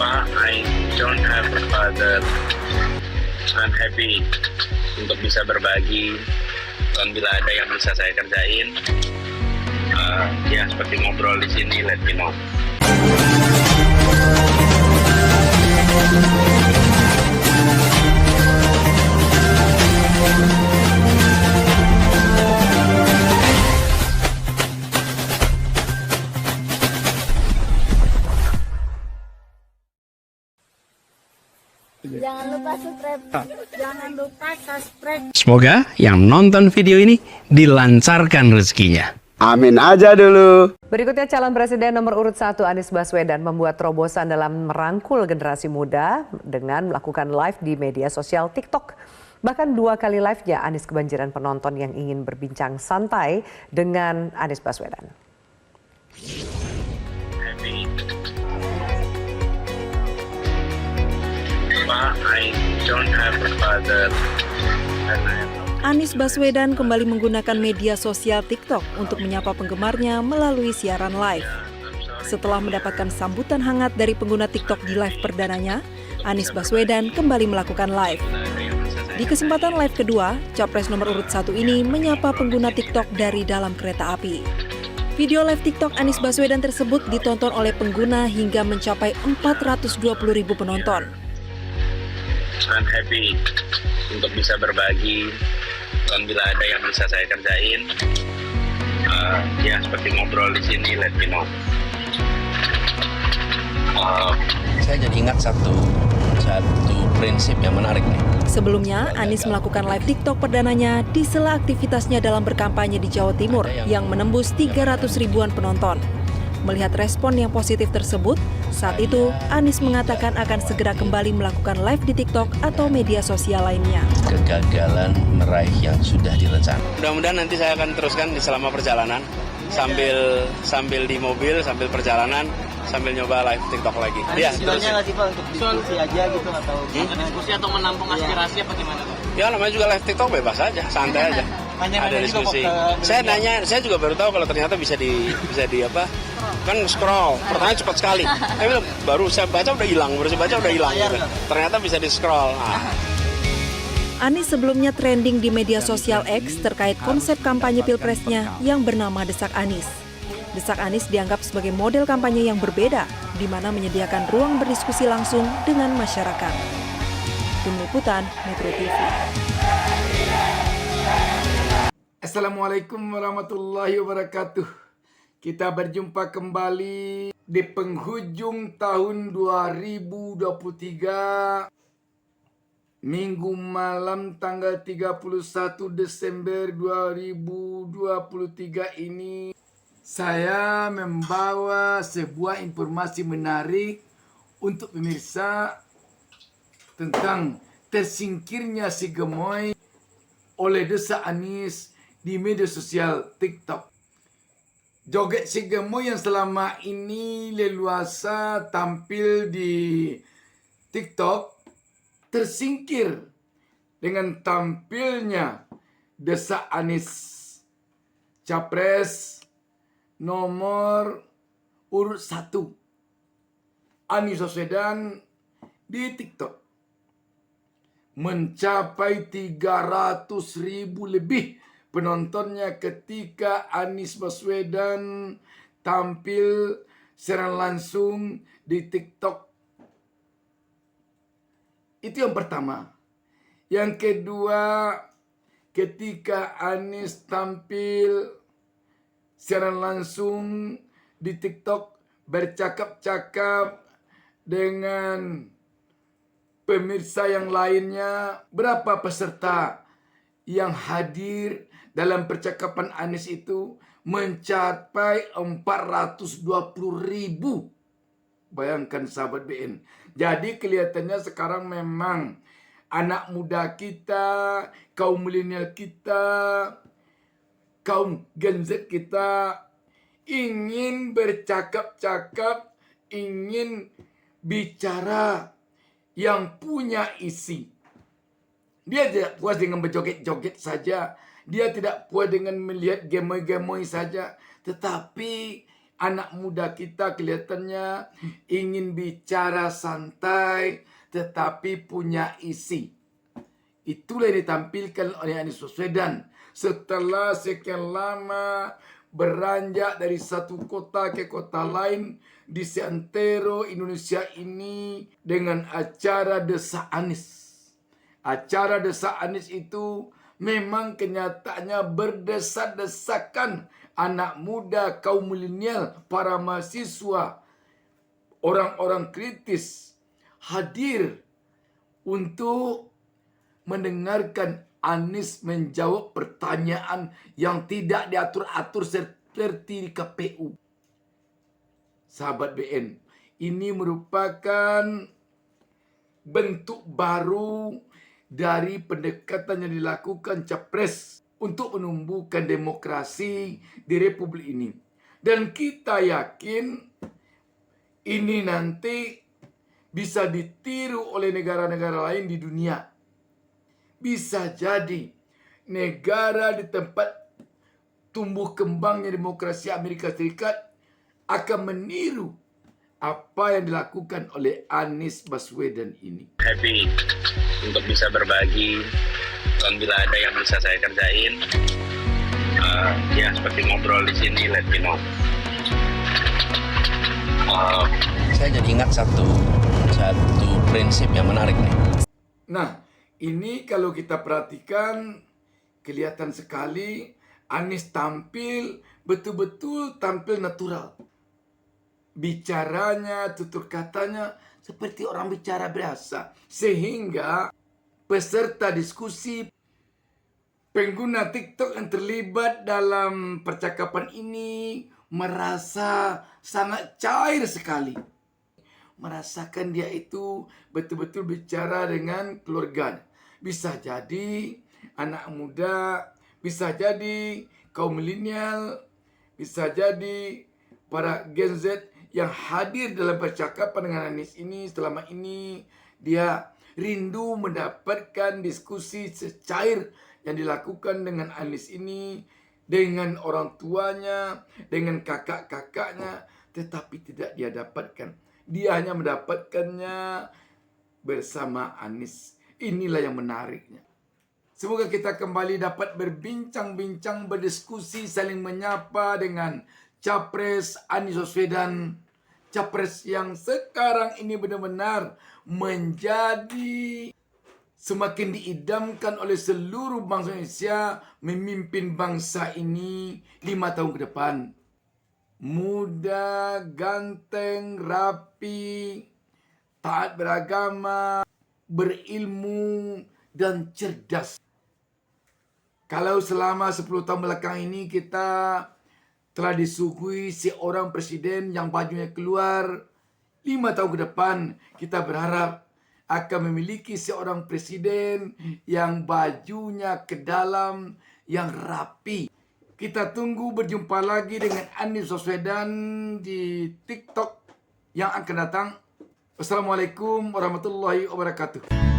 Pak, I don't have a father. I'm happy untuk bisa berbagi bila ada yang bisa saya kerjain. Ya seperti ngobrol di sini, let me know. Jangan lupa subscribe. Jangan lupa subscribe. Semoga yang nonton video ini dilancarkan rezekinya. Amin aja dulu. Berikutnya calon presiden nomor urut 1 Anies Baswedan membuat terobosan dalam merangkul generasi muda dengan melakukan live di media sosial TikTok. Bahkan 2 kali live-nya Anies kebanjiran penonton yang ingin berbincang santai dengan Anies Baswedan. Happy. Pak, I don't have a father. Anies Baswedan kembali menggunakan media sosial TikTok untuk menyapa penggemarnya melalui siaran live. Setelah mendapatkan sambutan hangat dari pengguna TikTok di live perdananya, Anies Baswedan kembali melakukan live. Di kesempatan live kedua, Capres nomor urut 1 ini menyapa pengguna TikTok dari dalam kereta api. Video live TikTok Anies Baswedan tersebut ditonton oleh pengguna hingga mencapai 420.000 penonton. I'm happy untuk bisa berbagi bila ada yang bisa saya kerjain. Ya seperti ngobrol di sini, let me know. Saya jadi ingat satu prinsip yang menarik nih. Sebelumnya, Anies melakukan live TikTok perdananya di sela aktivitasnya dalam berkampanye di Jawa Timur yang menembus 300 ribuan penonton. Melihat respon yang positif tersebut, saat itu Anies mengatakan akan segera kembali melakukan live di TikTok atau media sosial lainnya. Kegagalan meraih yang sudah direncanakan. Mudah-mudahan nanti saya akan teruskan di selama perjalanan sambil di mobil, sambil perjalanan, sambil nyoba live TikTok lagi. Ya, tujuannya nggak sih Pak untuk diskusi aja gitu atau diskusi atau menampung aspirasi apa gimana Pak? Ya namanya juga live TikTok bebas aja, santai aja. Ada diskusi. Saya juga baru tahu kalau ternyata bisa di apa? Kan scroll, pertanyaan cepat sekali. Baru saya baca udah hilang, gitu. Ternyata bisa di scroll. Anies sebelumnya trending di media sosial X terkait konsep kampanye pilpresnya yang bernama Desak Anies. Desak Anies dianggap sebagai model kampanye yang berbeda, di mana menyediakan ruang berdiskusi langsung dengan masyarakat. Tim Liputan Metro TV. Assalamualaikum warahmatullahi wabarakatuh. Kita berjumpa kembali di penghujung tahun 2023. Minggu malam tanggal 31 Desember 2023 ini saya membawa sebuah informasi menarik untuk pemirsa tentang tersingkirnya si gemoy oleh Desak Anies di media sosial TikTok. Joget si gemoy yang selama ini leluasa tampil di TikTok tersingkir dengan tampilnya Desak Anies, Capres nomor urut 1 Anies Baswedan di TikTok. Mencapai 300.000 lebih penontonnya ketika Anies Baswedan tampil secara langsung di TikTok. Itu yang pertama. Yang kedua, ketika Anies tampil secara langsung di TikTok bercakap-cakap dengan pemirsa yang lainnya, berapa peserta yang hadir dalam percakapan Anies itu mencapai 420.000. Bayangkan sahabat BN. Jadi kelihatannya sekarang memang anak muda kita, kaum milenial kita, kaum Gen Z kita ingin bercakap-cakap, ingin bicara yang punya isi. Dia tidak puas dengan berjoget-joget saja. Dia tidak puas dengan melihat gemoy-gemoy saja. Tetapi Anak muda kita kelihatannya ingin bicara santai tetapi punya isi. Itulah yang ditampilkan oleh Anies Baswedan setelah sekian lama beranjak dari satu kota ke kota lain di seantero Indonesia ini dengan acara Desa Anies. Acara Desa Anies itu memang kenyataannya berdesak-desakan anak muda, kaum milenial, para mahasiswa, orang-orang kritis hadir untuk mendengarkan Anies menjawab pertanyaan yang tidak diatur-atur seperti di KPU. Sahabat BN, ini merupakan bentuk baru dari pendekatan yang dilakukan Capres untuk menumbuhkan demokrasi di Republik ini. Dan kita yakin ini nanti bisa ditiru oleh negara-negara lain di dunia. Bisa jadi negara di tempat tumbuh kembangnya demokrasi Amerika Serikat akan meniru apa yang dilakukan oleh Anies Baswedan ini. Happy untuk bisa berbagi. Bila ada yang bisa saya kerjain, ya seperti ngobrol di sini, let me know. Saya jadi ingat satu prinsip yang menarik nih. Nah, ini kalau kita perhatikan kelihatan sekali Anies tampil betul-betul tampil natural. Bicaranya, tutur katanya seperti orang bicara biasa. Sehingga peserta diskusi, pengguna TikTok yang terlibat dalam percakapan ini merasa sangat cair sekali. Merasakan dia itu betul-betul bicara dengan keluarganya. Bisa jadi anak muda, bisa jadi kaum milenial, bisa jadi para Gen Z yang hadir dalam percakapan dengan Anies ini. Selama ini dia rindu mendapatkan diskusi secair yang dilakukan dengan Anies ini, dengan orang tuanya, dengan kakak-kakaknya, tetapi tidak dia dapatkan. Dia hanya mendapatkannya bersama Anies. Inilah yang menariknya. Semoga kita kembali dapat berbincang-bincang, berdiskusi, saling menyapa dengan Capres Anies Baswedan. Capres yang sekarang ini benar-benar menjadi semakin diidamkan oleh seluruh bangsa Indonesia, memimpin bangsa ini 5 tahun ke depan. Muda, ganteng, rapi, taat beragama, berilmu, dan cerdas. Kalau selama 10 tahun belakang ini kita telah disuguhi seorang presiden yang bajunya keluar, 5 tahun ke depan kita berharap akan memiliki seorang presiden yang bajunya ke dalam, yang rapi. Kita tunggu berjumpa lagi dengan Anies Baswedan di TikTok yang akan datang. Wassalamualaikum warahmatullahi wabarakatuh.